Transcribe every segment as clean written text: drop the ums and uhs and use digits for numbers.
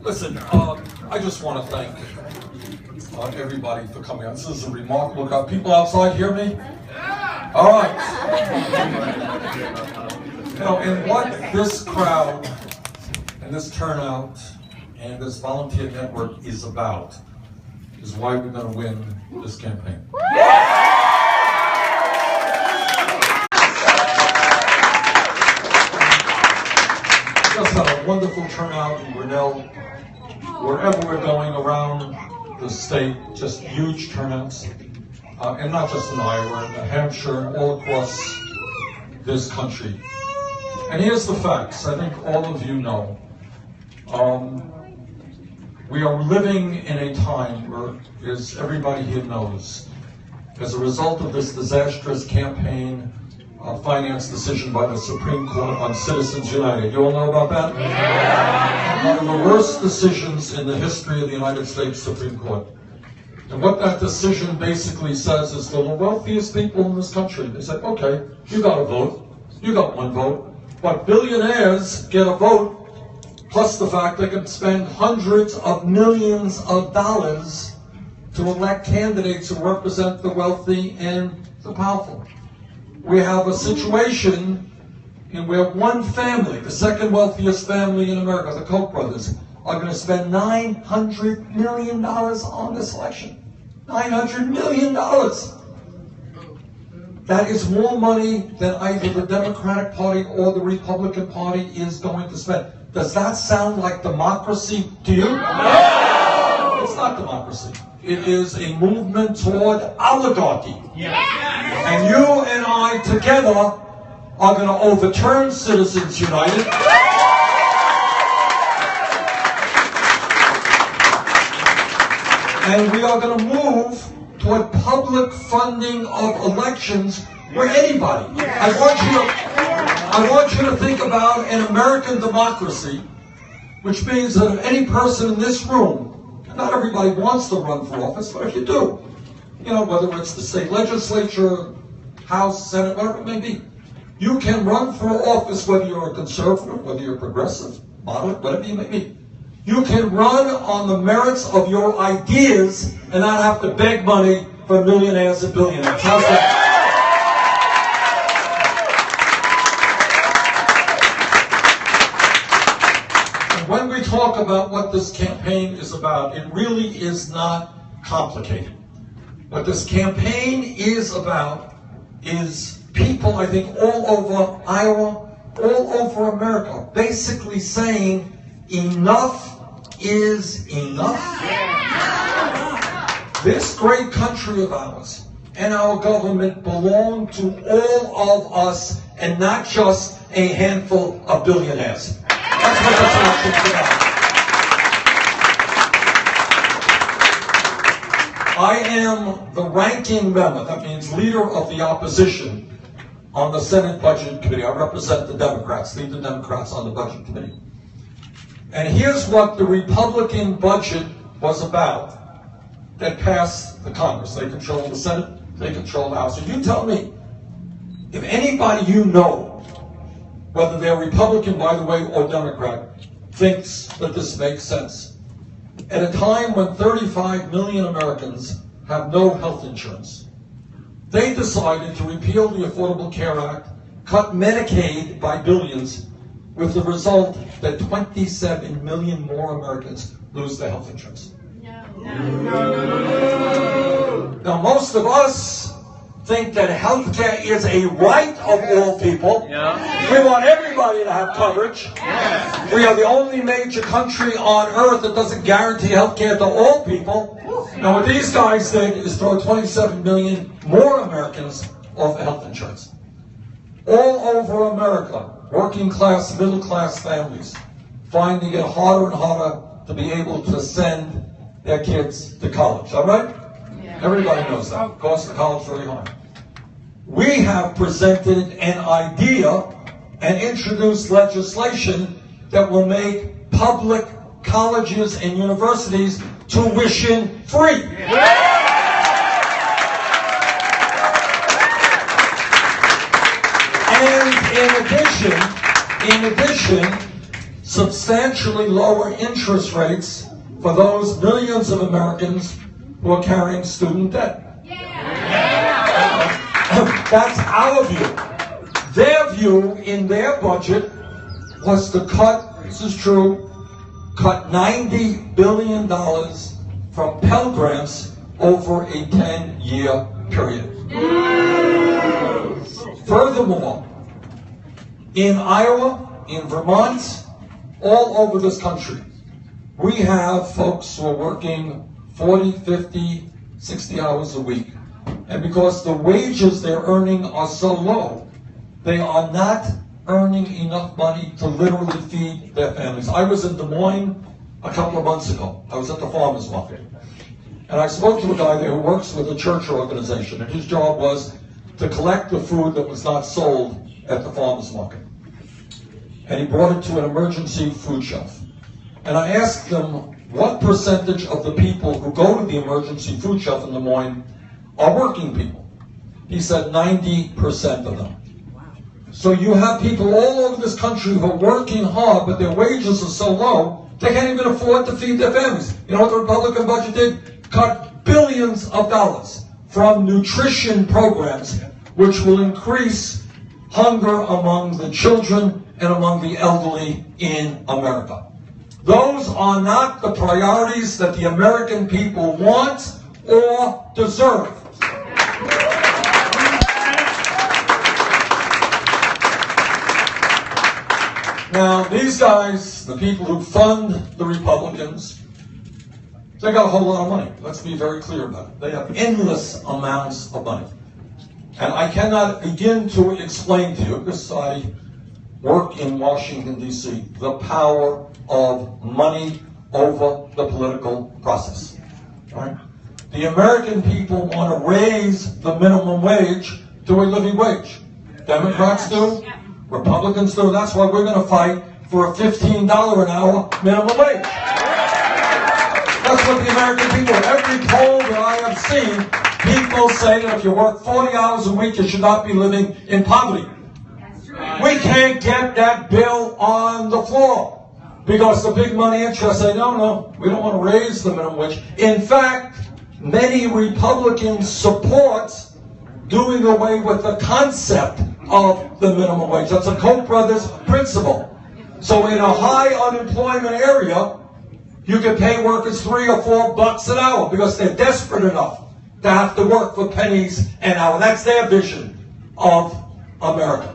Listen, I just want to thank everybody for coming out. This is a remarkable crowd. People outside hear me? All right. You know, and what this crowd and this turnout and this volunteer network is about is why we're going to win this campaign. Just had a wonderful turnout in Grinnell. Wherever we're going around the state, just huge turnouts. And not just in Iowa, in New Hampshire, all across this country. And here's the facts. I think all of you know. We are living in a time where, as everybody here knows, as a result of this disastrous campaign finance decision by the Supreme Court on Citizens United. You all know about that? Yeah. One of the worst decisions in the history of the United States Supreme Court. And what that decision basically says is for the wealthiest people in this country, they said, okay, you got a vote, you got one vote, but billionaires get a vote, plus the fact they can spend hundreds of millions of dollars to elect candidates who represent the wealthy and the powerful. We have a situation in where one family, the second wealthiest family in America, the Koch brothers, are going to spend $900 million on this election. $900 million. That is more money than either the Democratic Party or the Republican Party is going to spend. Does that sound like democracy to you? No! It's not democracy. It is a movement toward oligarchy. Yeah. And you and I together are going to overturn Citizens United. And we are going to move toward public funding of elections where anybody. I want you to think about an American democracy, which means that if any person in this room, not everybody wants to run for office, but if you do, you know, whether it's the state legislature, House, Senate, whatever it may be, you can run for office whether you're a conservative, whether you're progressive, moderate, whatever you may be. You can run on the merits of your ideas and not have to beg money from millionaires and billionaires. How's that? And when we talk about what this campaign is about, it really is not complicated. What this campaign is about is people, I think, all over Iowa, all over America, basically saying enough is enough. This great country of ours and our government belong to all of us and not just a handful of billionaires. That's what this election's about. I am the ranking member, that means leader of the opposition, on the Senate Budget Committee. I represent the Democrats, lead the Democrats on the Budget Committee. And here's what the Republican budget was about that passed the Congress. They control the Senate, they control the House. And you tell me, if anybody you know, whether they're Republican, by the way, or Democrat, thinks that this makes sense, at a time when 35 million Americans have no health insurance, they decided to repeal the Affordable Care Act, cut Medicaid by billions, with the result that 27 million more Americans lose their health insurance. No. Now, most of us think that health care is a right of all people. Yeah. We want everybody to have coverage. Yeah. We are the only major country on earth that doesn't guarantee health care to all people. Now, what these guys did is throw 27 million more Americans off health insurance. All over America, working class, middle class families finding it harder and harder to be able to send their kids to college. All right? Yeah. Everybody knows that. The cost of college is really high. We have presented an idea and introduced legislation that will make public colleges and universities tuition free. Yeah. And in addition, substantially lower interest rates for those millions of Americans who are carrying student debt. That's our view. Their view in their budget was to cut, this is true, cut $90 billion from Pell Grants over a 10-year period. Furthermore, in Iowa, in Vermont, all over this country, we have folks who are working 40, 50, 60 hours a week. And because the wages they're earning are so low, they are not earning enough money to literally feed their families. I was in Des Moines a couple of months ago. I was at the farmer's market. And I spoke to a guy there who works with a church organization, and his job was to collect the food that was not sold at the farmer's market. And he brought it to an emergency food shelf. And I asked him, what percentage of the people who go to the emergency food shelf in Des Moines are working people? He said 90% of them. So you have people all over this country who are working hard, but their wages are so low, they can't even afford to feed their families. You know what the Republican budget did? Cut billions of dollars from nutrition programs, which will increase hunger among the children and among the elderly in America. Those are not the priorities that the American people want or deserve. Now, these guys, the people who fund the Republicans, they got a whole lot of money. Let's be very clear about it. They have endless amounts of money. And I cannot begin to explain to you, because I work in Washington, D.C., the power of money over the political process. Right? The American people want to raise the minimum wage to a living wage. Democrats do, Republicans do. That's why we're going to fight for a $15 an hour minimum wage. That's what the American people, every poll that I have seen, people say that if you work 40 hours a week, you should not be living in poverty. We can't get that bill on the floor because the big money interests say, no, we don't want to raise the minimum wage. In fact, many Republicans support doing away with the concept of the minimum wage. That's a Koch brothers principle. So in a high unemployment area, you can pay workers $3 or $4 an hour because they're desperate enough to have to work for pennies an hour. That's their vision of America.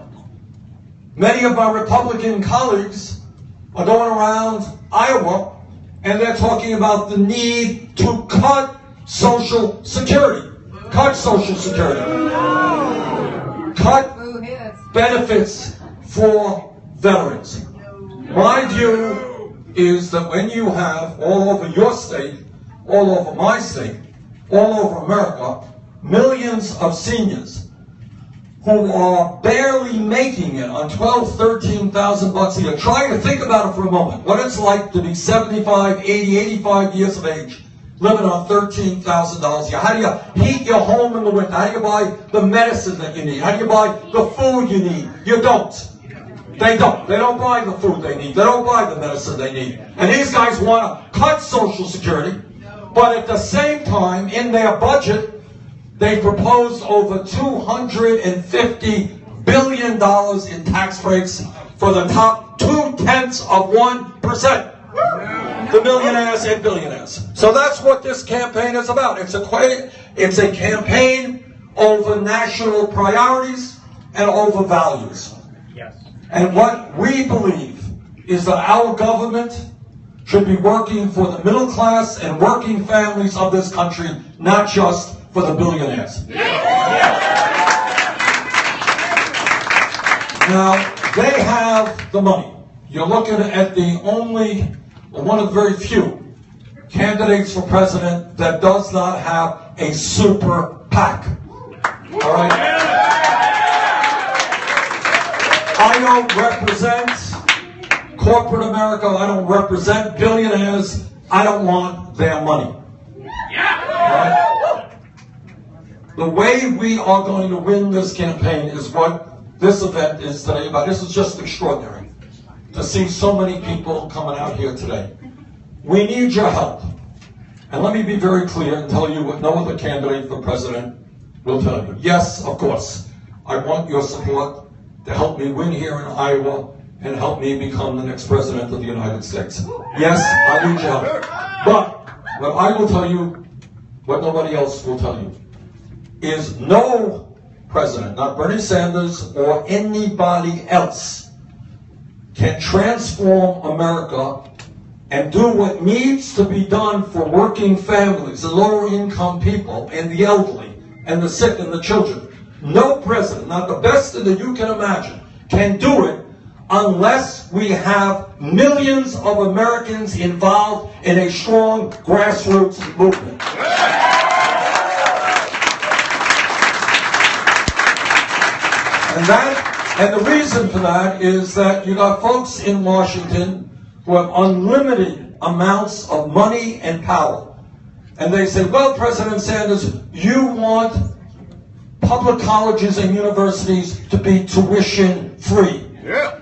Many of my Republican colleagues are going around Iowa and they're talking about the need to cut Social Security. Cut Social Security. Cut benefits for veterans. My view is that when you have all over your state, all over my state, all over America, millions of seniors who are barely making it on $12,000, $13,000 a year. Try to think about it for a moment. What it's like to be 75, 80, 85 years of age, living on $13,000 a year. How do you heat your home in the winter? How do you buy the medicine that you need? How do you buy the food you need? You don't. They don't. They don't buy the food they need. They don't buy the medicine they need. And these guys want to cut Social Security, but at the same time, in their budget, they proposed over $250 billion in tax breaks for the top 0.2%. The millionaires and billionaires. So that's what this campaign is about. It's a campaign over national priorities and over values. Yes. And what we believe is that our government should be working for the middle class and working families of this country, not just for the billionaires. Now, they have the money. You're looking at one of the very few candidates for president that does not have a super PAC. All right? I don't represent corporate America. I don't represent billionaires. I don't want their money. All right? The way we are going to win this campaign is what this event is today about. This is just extraordinary. to see so many people coming out here today. We need your help. And let me be very clear and tell you what no other candidate for president will tell you. Yes, of course, I want your support to help me win here in Iowa and help me become the next president of the United States. Yes, I need your help. But what I will tell you, what nobody else will tell you, is no president, not Bernie Sanders or anybody else, can transform America and do what needs to be done for working families and lower income people and the elderly and the sick and the children. No president, not the best that you can imagine, can do it unless we have millions of Americans involved in a strong grassroots movement. And the reason for that is that you got folks in Washington who have unlimited amounts of money and power. And they say, well, President Sanders, you want public colleges and universities to be tuition free. Yeah.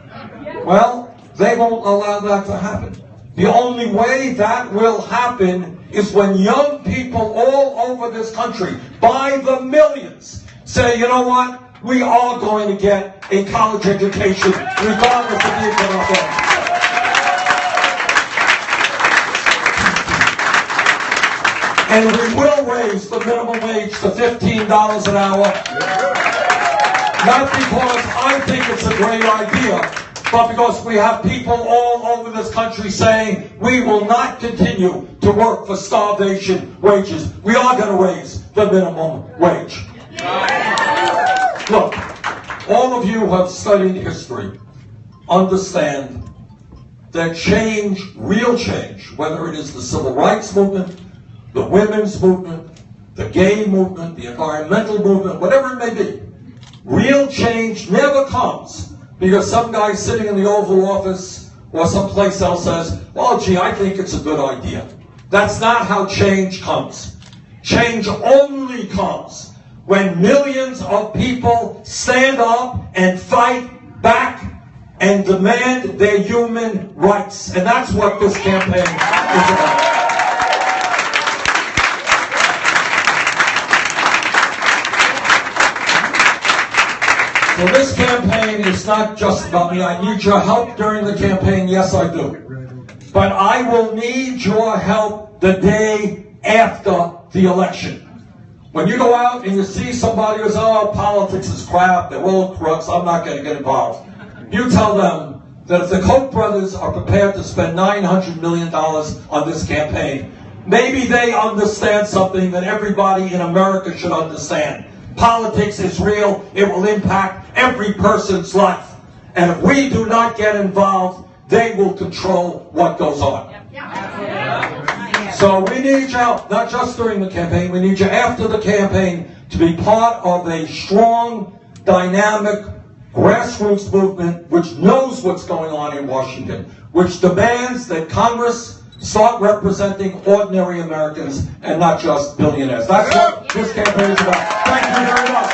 Well, they won't allow that to happen. The only way that will happen is when young people all over this country, by the millions, say, you know what? We are going to get a college education, regardless of the income of them. And we will raise the minimum wage to $15 an hour. Not because I think it's a great idea, but because we have people all over this country saying we will not continue to work for starvation wages. We are going to raise the minimum wage. Look, all of you who have studied history understand that change, real change, whether it is the civil rights movement, the women's movement, the gay movement, the environmental movement, whatever it may be, real change never comes because some guy sitting in the Oval Office or someplace else says, well, gee, I think it's a good idea. That's not how change comes. Change only comes when millions of people stand up and fight back and demand their human rights. And that's what this campaign is about. So this campaign is not just about me. I need your help during the campaign. Yes, I do. But I will need your help the day after the election. When you go out and you see somebody who says, oh, politics is crap, they're all crooks, I'm not going to get involved. You tell them that if the Koch brothers are prepared to spend $900 million on this campaign, maybe they understand something that everybody in America should understand. Politics is real. It will impact every person's life. And if we do not get involved, they will control what goes on. So we need you out, not just during the campaign, we need you after the campaign to be part of a strong, dynamic, grassroots movement which knows what's going on in Washington, which demands that Congress start representing ordinary Americans and not just billionaires. That's what this campaign is about. Thank you very much.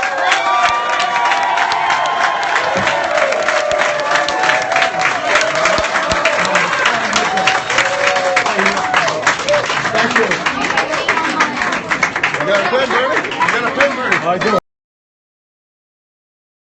You got a pen, Bernie? You got a pen, Bernie? I do.